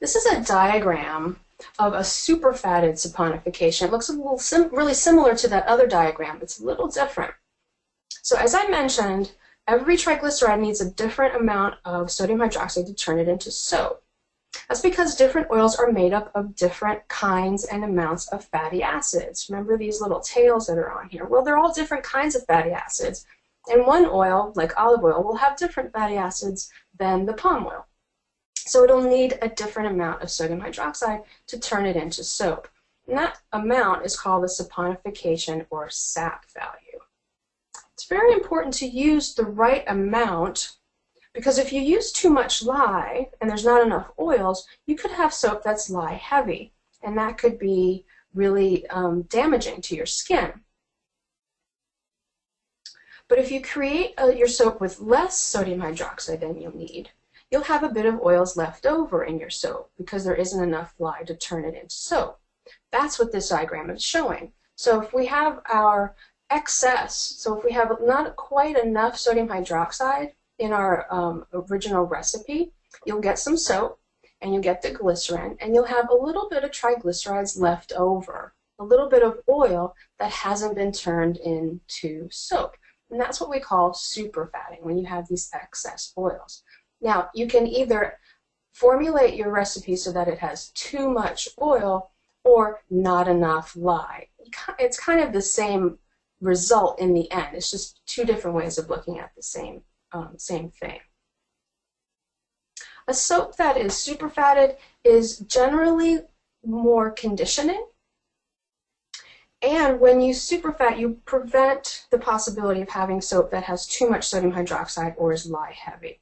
This is a diagram of a superfatted saponification. It looks a little really similar to that other diagram. It's a little different. So as I mentioned, every triglyceride needs a different amount of sodium hydroxide to turn it into soap. That's because different oils are made up of different kinds and amounts of fatty acids. Remember these little tails that are on here? Well, they're all different kinds of fatty acids. And one oil, like olive oil, will have different fatty acids than the palm oil. So it'll need a different amount of sodium hydroxide to turn it into soap. And that amount is called the saponification or sap value. It's very important to use the right amount, because if you use too much lye and there's not enough oils, you could have soap that's lye heavy, and that could be really damaging to your skin. But if you create your soap with less sodium hydroxide than you'll need, you'll have a bit of oils left over in your soap because there isn't enough lye to turn it into soap. That's what this diagram is showing. So if we have our excess, so if we have not quite enough sodium hydroxide in our original recipe, you'll get some soap and you'll get the glycerin, and you'll have a little bit of triglycerides left over, a little bit of oil that hasn't been turned into soap. And that's what we call superfatting, when you have these excess oils. Now, you can either formulate your recipe so that it has too much oil or not enough lye. It's kind of the same result in the end. It's just two different ways of looking at the same thing. A soap that is superfatted is generally more conditioning. And when you superfat, you prevent the possibility of having soap that has too much sodium hydroxide or is lye heavy.